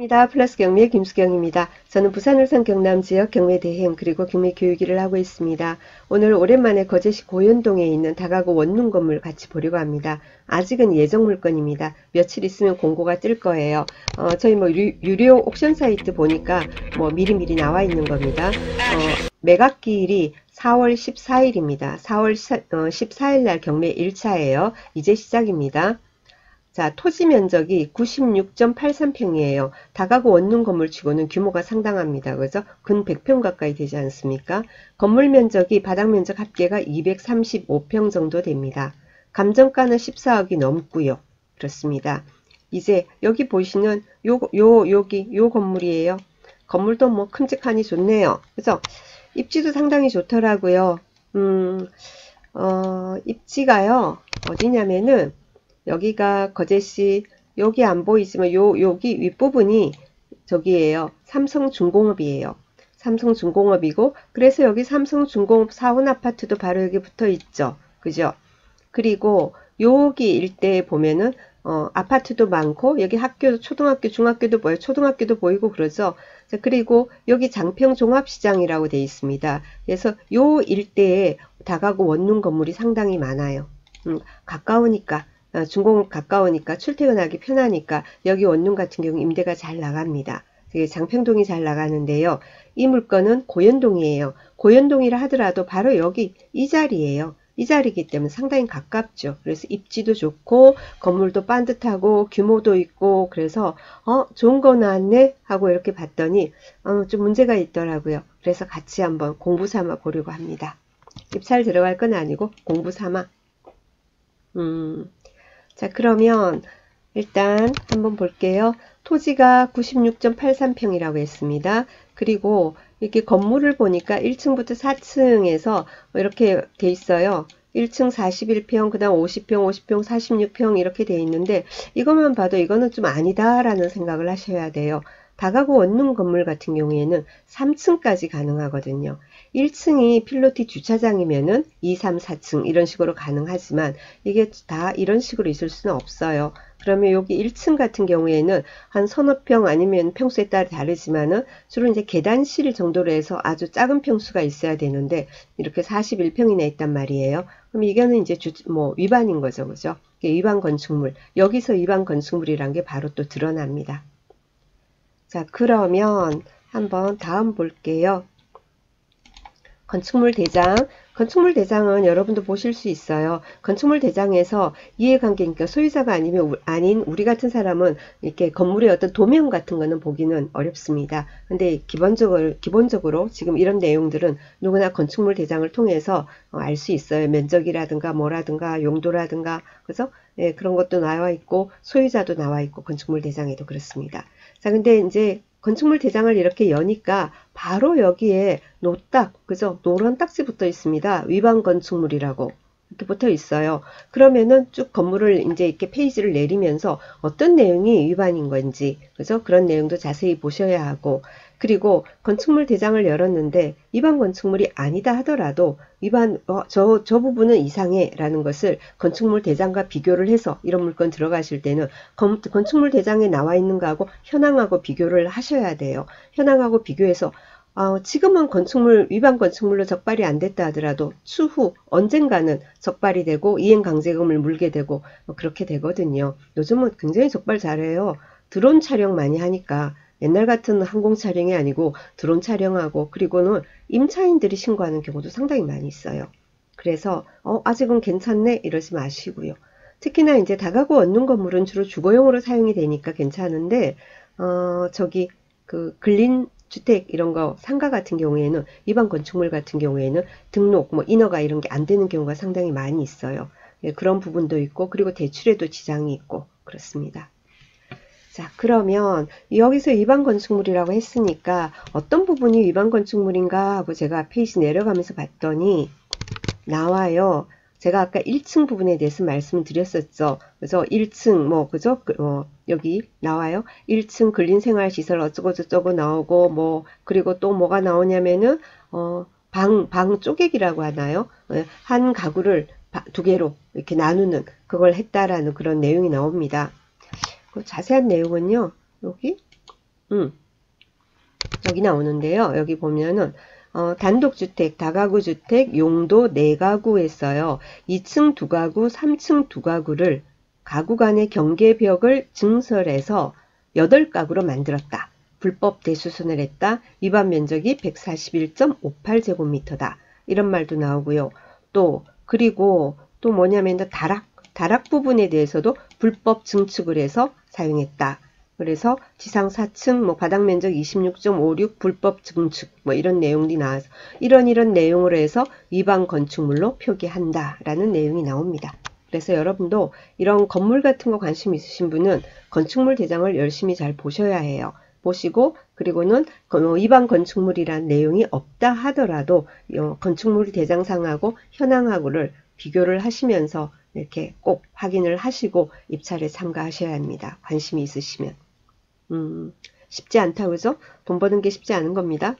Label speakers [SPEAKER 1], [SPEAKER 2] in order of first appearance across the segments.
[SPEAKER 1] 반갑습니다. 플러스 경미의 김수경입니다. 저는 부산 울산 경남 지역 경매 대행 그리고 경매 교육일을 하고 있습니다. 오늘 오랜만에 거제시 고현동에 있는 다가구 원룸 건물 같이 보려고 합니다. 아직은 예정 물건입니다. 며칠 있으면 공고가 뜰 거예요. 저희 유료 옥션 사이트 보니까 미리미리 나와 있는 겁니다. 매각기일이 4월 14일입니다. 4월 14일 날 경매 1차예요. 이제 시작입니다. 자, 토지 면적이 96.83평이에요. 다가구 원룸 건물치고는 규모가 상당합니다. 그죠? 근 100평 가까이 되지 않습니까? 건물 면적이 바닥 면적 합계가 235평 정도 됩니다. 감정가는 14억이 넘고요. 그렇습니다. 이제 여기 보시는 요 건물이에요. 건물도 큼직하니 좋네요. 그죠? 입지도 상당히 좋더라고요. 입지가요. 어디냐면은 여기가 거제시, 여기 안 보이지만 여기 윗부분이 저기예요. 삼성중공업이에요. 삼성중공업이고, 그래서 여기 삼성중공업 사원 아파트도 바로 여기 붙어 있죠. 그죠? 그리고 여기 일대에 보면은 아파트도 많고, 여기 학교, 초등학교, 중학교도 보여요. 초등학교도 보이고 그러죠. 자, 그리고 여기 장평종합시장이라고 되어 있습니다. 그래서 요 일대에 다가구 원룸 건물이 상당히 많아요. 가까우니까. 중공업 가까우니까 출퇴근하기 편하니까 여기 원룸 같은 경우 임대가 잘 나갑니다. 장평동이 잘 나가는데요. 이 물건은 고현동이에요. 고현동이라 하더라도 바로 여기 이 자리예요. 이 자리이기 때문에 상당히 가깝죠. 그래서 입지도 좋고 건물도 반듯하고 규모도 있고 그래서 좋은 거 나왔네 하고 이렇게 봤더니 좀 문제가 있더라고요. 그래서 같이 한번 공부 삼아 보려고 합니다. 입찰 들어갈 건 아니고 공부 삼아. 자, 그러면 일단 한번 볼게요. 토지가 96.83평이라고 했습니다. 그리고 이렇게 건물을 보니까 1층부터 4층에서 이렇게 돼 있어요. 1층 41평, 그 다음 50평, 50평, 46평 이렇게 돼 있는데 이것만 봐도 이거는 좀 아니다라는 생각을 하셔야 돼요. 다가구 원룸 건물 같은 경우에는 3층까지 가능하거든요. 1층이 필로티 주차장이면은 2, 3, 4층 이런 식으로 가능하지만 이게 다 이런 식으로 있을 수는 없어요. 그러면 여기 1층 같은 경우에는 한 서너 평 아니면 평수에 따라 다르지만은 주로 이제 계단실 정도로 해서 아주 작은 평수가 있어야 되는데 이렇게 41평이나 있단 말이에요. 그럼 이거는 이제 위반인 거죠. 그죠? 위반 건축물. 여기서 위반 건축물이란 게 바로 또 드러납니다. 자, 그러면 한번 다음 볼게요. 건축물 대장. 건축물 대장은 여러분도 보실 수 있어요. 건축물 대장에서 이해관계, 그러니까 소유자가 아닌 우리 같은 사람은 이렇게 건물의 어떤 도면 같은 거는 보기는 어렵습니다. 근데 기본적으로 지금 이런 내용들은 누구나 건축물 대장을 통해서 알 수 있어요. 면적이라든가 뭐라든가 용도라든가, 그래서 그런 것도 나와 있고 소유자도 나와 있고 건축물 대장에도 그렇습니다. 자, 근데 이제 건축물 대장을 이렇게 여니까 바로 여기에 노딱, 그죠? 노란 딱지 붙어 있습니다. 위반 건축물이라고 이렇게 붙어 있어요. 그러면은 쭉 건물을 이제 이렇게 페이지를 내리면서 어떤 내용이 위반인 건지, 그죠? 그런 내용도 자세히 보셔야 하고, 그리고 건축물 대장을 열었는데 위반 건축물이 아니다 하더라도 위반, 저 부분은 이상해 라는 것을 건축물 대장과 비교를 해서 이런 물건 들어가실 때는 건축물 대장에 나와 있는 거하고 현황하고 비교를 하셔야 돼요. 현황하고 비교해서 지금은 위반 건축물로 적발이 안 됐다 하더라도 추후 언젠가는 적발이 되고 이행강제금을 물게 되고 그렇게 되거든요. 요즘은 굉장히 적발 잘해요. 드론 촬영 많이 하니까 옛날 같은 항공 촬영이 아니고 드론 촬영하고, 그리고는 임차인들이 신고하는 경우도 상당히 많이 있어요. 그래서 아직은 괜찮네 이러지 마시고요. 특히나 이제 다가구 원룸 건물은 주로 주거용으로 사용이 되니까 괜찮은데 저기 근린 주택 이런 거 상가 같은 경우에는 위반 건축물 같은 경우에는 등록 인허가 이런 게 안 되는 경우가 상당히 많이 있어요. 그런 부분도 있고, 그리고 대출에도 지장이 있고 그렇습니다. 자, 그러면 여기서 위반 건축물이라고 했으니까 어떤 부분이 위반 건축물인가 하고 제가 페이지 내려가면서 봤더니 나와요. 제가 아까 1층 부분에 대해서 말씀을 드렸었죠. 그래서 1층 그죠? 여기 나와요. 1층 근린생활시설 어쩌고저쩌고 나오고 그리고 또 뭐가 나오냐면은 방 쪼개기라고 하나요? 한 가구를 두 개로 이렇게 나누는 그걸 했다라는 그런 내용이 나옵니다. 그 자세한 내용은요, 여기 여기 나오는데요. 여기 보면은 단독주택, 다가구주택, 용도 4가구 했어요. 2층 2가구, 3층 2가구를 가구 간의 경계벽을 증설해서 8가구로 만들었다. 불법 대수선을 했다. 위반 면적이 141.58제곱미터다. 이런 말도 나오고요. 그리고 또 뭐냐면 다락 부분에 대해서도 불법 증축을 해서 사용했다. 그래서 지상 4층 바닥 면적 26.56 불법 증축 이런 내용이 나와서 이런 내용으로 해서 위반 건축물로 표기한다 라는 내용이 나옵니다. 그래서 여러분도 이런 건물 같은 거 관심 있으신 분은 건축물 대장을 열심히 잘 보셔야 해요. 보시고 그리고는 위반 건축물이란 내용이 없다 하더라도 건축물 대장상하고 현황하고를 비교를 하시면서 이렇게 꼭 확인을 하시고 입찰에 참가하셔야 합니다. 관심이 있으시면. 쉽지 않다 그죠? 돈 버는 게 쉽지 않은 겁니다.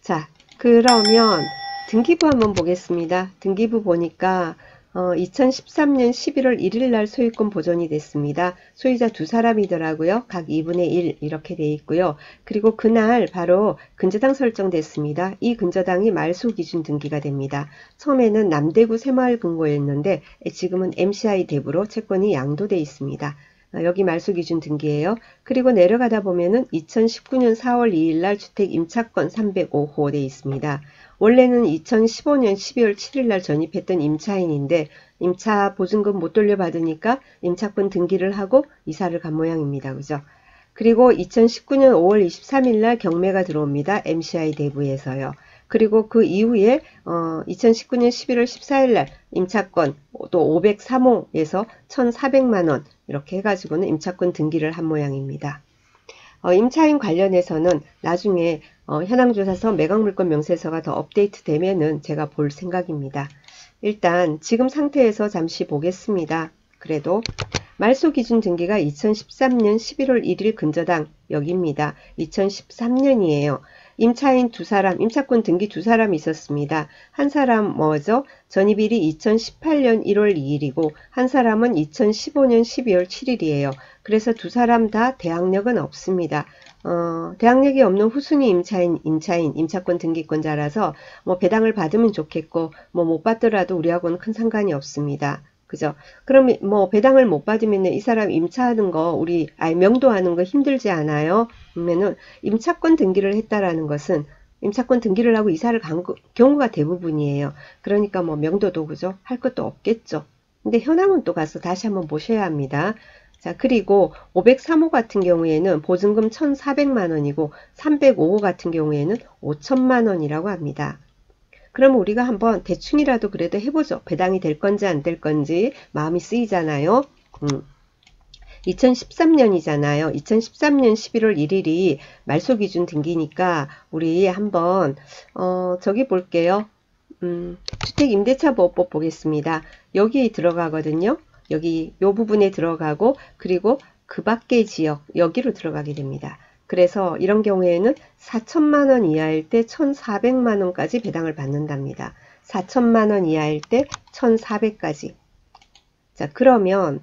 [SPEAKER 1] 자, 그러면 등기부 한번 보겠습니다. 등기부 보니까 2013년 11월 1일 날 소유권 보존이 됐습니다. 소유자 2사람이더라고요. 각 2분의 1 이렇게 돼 있고요. 그리고 그날 바로 근저당 설정됐습니다. 이 근저당이 말소 기준 등기가 됩니다. 처음에는 남대구 새마을 금고였는데 지금은 MCI 대부로 채권이 양도돼 있습니다. 여기 말소 기준 등기예요. 그리고 내려가다 보면은 2019년 4월 2일 날 주택 임차권 305호 돼 있습니다. 원래는 2015년 12월 7일 날 전입했던 임차인인데 임차 보증금 못 돌려받으니까 임차권 등기를 하고 이사를 간 모양입니다. 그죠? 그리고 2019년 5월 23일 날 경매가 들어옵니다. MCI 대부에서요. 그리고 그 이후에 2019년 11월 14일 날 임차권 또 503호에서 1,400만원 이렇게 해가지고는 임차권 등기를 한 모양입니다. 임차인 관련해서는 나중에 현황조사서 매각물권 명세서가 더 업데이트 되면은 제가 볼 생각입니다. 일단 지금 상태에서 잠시 보겠습니다. 그래도 말소 기준 등기가 2013년 11월 1일 근저당 여기입니다. 2013년이에요. 임차인 2사람, 임차권 등기 2사람이 있었습니다. 한 사람 뭐죠? 전입일이 2018년 1월 2일이고 한 사람은 2015년 12월 7일이에요. 그래서 2사람 다 대항력은 없습니다. 대항력이 없는 후순위 임차권 등기권자라서 배당을 받으면 좋겠고 못 받더라도 우리하고는 큰 상관이 없습니다. 그죠? 그럼 배당을 못 받으면 이 사람 임차하는 거 명도하는 거 힘들지 않아요? 그러면은 임차권 등기를 했다라는 것은 임차권 등기를 하고 이사를 간 경우가 대부분이에요. 그러니까 명도도 그죠? 할 것도 없겠죠. 근데 현황은 또 가서 다시 한번 보셔야 합니다. 자, 그리고 503호 같은 경우에는 보증금 1,400만원이고 305호 같은 경우에는 5천만원이라고 합니다. 그럼 우리가 한번 대충이라도 그래도 해보죠. 배당이 될 건지 안 될 건지 마음이 쓰이잖아요. 2013년이잖아요. 2013년 11월 1일이 말소 기준 등기니까 우리 한번 저기 볼게요. 주택임대차보호법 보겠습니다. 여기 들어가거든요. 여기 요 부분에 들어가고 그리고 그 밖의 지역 여기로 들어가게 됩니다. 그래서 이런 경우에는 4천만원 이하일 때 1,400만원까지 배당을 받는답니다. 4천만원 이하일 때 1,400까지. 자, 그러면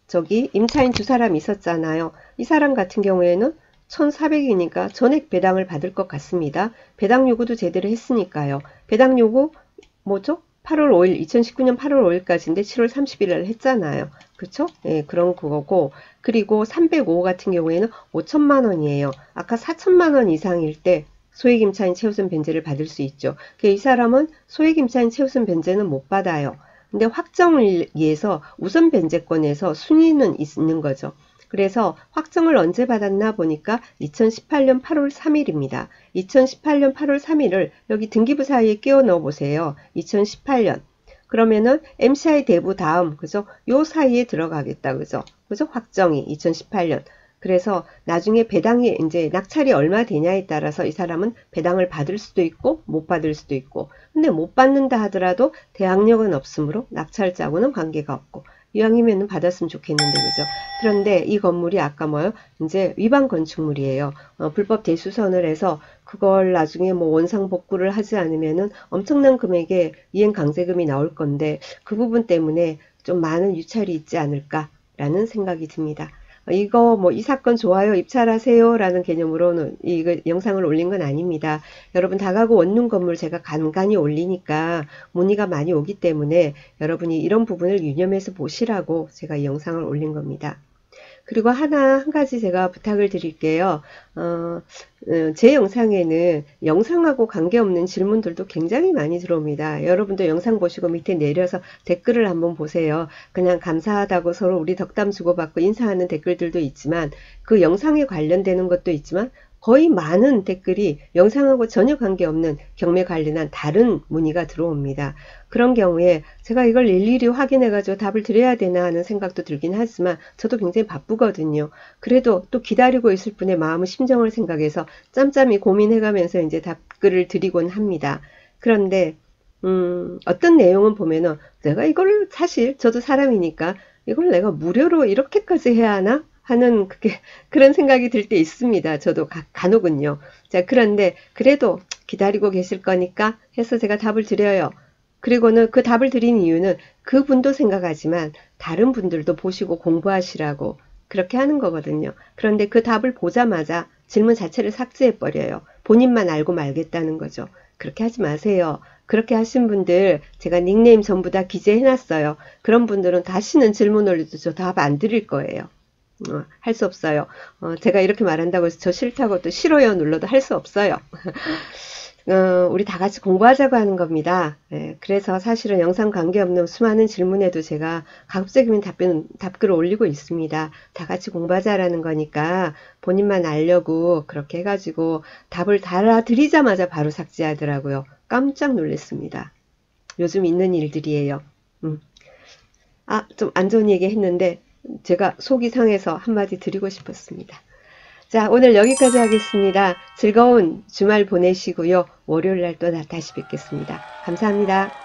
[SPEAKER 1] 저기 임차인 2사람 있었잖아요. 이 사람 같은 경우에는 1,400이니까 전액 배당을 받을 것 같습니다. 배당 요구도 제대로 했으니까요. 배당 요구 뭐죠? 8월 5일, 2019년 8월 5일까지인데 7월 30일 했잖아요. 그쵸? 예, 그런 그거고. 그리고 305 같은 경우에는 5천만원이에요. 아까 4천만원 이상일 때 소액임차인 최우선 변제를 받을 수 있죠. 이 사람은 소액임차인 최우선 변제는 못 받아요. 근데 확정을 위해서 우선 변제권에서 순위는 있는 거죠. 그래서 확정을 언제 받았나 보니까 2018년 8월 3일입니다. 2018년 8월 3일을 여기 등기부 사이에 끼워 넣어 보세요. 2018년. 그러면은 MCI 대부 다음, 그죠? 요 사이에 들어가겠다, 그죠? 그죠? 확정이 2018년. 그래서 나중에 배당이 이제 낙찰이 얼마 되냐에 따라서 이 사람은 배당을 받을 수도 있고 못 받을 수도 있고. 근데 못 받는다 하더라도 대항력은 없으므로 낙찰자하고는 관계가 없고. 이왕이면 받았으면 좋겠는데 그죠? 그런데 이 건물이 아까 이제 위반 건축물이에요. 불법 대수선을 해서 그걸 나중에 원상 복구를 하지 않으면은 엄청난 금액의 이행 강제금이 나올 건데 그 부분 때문에 좀 많은 유찰이 있지 않을까라는 생각이 듭니다. 이거 뭐 이 사건 좋아요, 입찰하세요 라는 개념으로는 이거 영상을 올린 건 아닙니다. 여러분 다가구 원룸 건물 제가 간간히 올리니까 문의가 많이 오기 때문에 여러분이 이런 부분을 유념해서 보시라고 제가 이 영상을 올린 겁니다. 그리고 한 가지 제가 부탁을 드릴게요. 제 영상에는 영상하고 관계없는 질문들도 굉장히 많이 들어옵니다. 여러분도 영상 보시고 밑에 내려서 댓글을 한번 보세요. 그냥 감사하다고 서로 우리 덕담 주고받고 인사하는 댓글들도 있지만 그 영상에 관련되는 것도 있지만 거의 많은 댓글이 영상하고 전혀 관계없는 경매 관련한 다른 문의가 들어옵니다. 그런 경우에 제가 이걸 일일이 확인해 가지고 답을 드려야 되나 하는 생각도 들긴 하지만 저도 굉장히 바쁘거든요. 그래도 또 기다리고 있을 분의 마음의 심정을 생각해서 짬짬이 고민해 가면서 이제 답글을 드리곤 합니다. 그런데 어떤 내용은 보면은 내가 이걸 사실 저도 사람이니까 이걸 내가 무료로 이렇게까지 해야 하나? 하는 그런 생각이 들 때 있습니다. 저도 간혹은요. 자, 그런데 그래도 기다리고 계실 거니까 해서 제가 답을 드려요. 그리고는 그 답을 드린 이유는 그분도 생각하지만 다른 분들도 보시고 공부하시라고 그렇게 하는 거거든요. 그런데 그 답을 보자마자 질문 자체를 삭제해 버려요. 본인만 알고 말겠다는 거죠. 그렇게 하지 마세요. 그렇게 하신 분들 제가 닉네임 전부 다 기재해 놨어요. 그런 분들은 다시는 질문 올려도 저 답 안 드릴 거예요. 할 수 없어요. 제가 이렇게 말한다고 해서 저 싫다고 또 싫어요 눌러도 할 수 없어요. 우리 다 같이 공부하자고 하는 겁니다. 그래서 사실은 영상 관계없는 수많은 질문에도 제가 가급적이면 답글을 올리고 있습니다. 다 같이 공부하자라는 거니까 본인만 알려고 그렇게 해가지고 답을 달아드리자마자 바로 삭제하더라고요. 깜짝 놀랐습니다. 요즘 있는 일들이에요. 좀 안 좋은 얘기 했는데 제가 속이 상해서 한마디 드리고 싶었습니다. 자, 오늘 여기까지 하겠습니다. 즐거운 주말 보내시고요. 월요일 날 또 다시 뵙겠습니다. 감사합니다.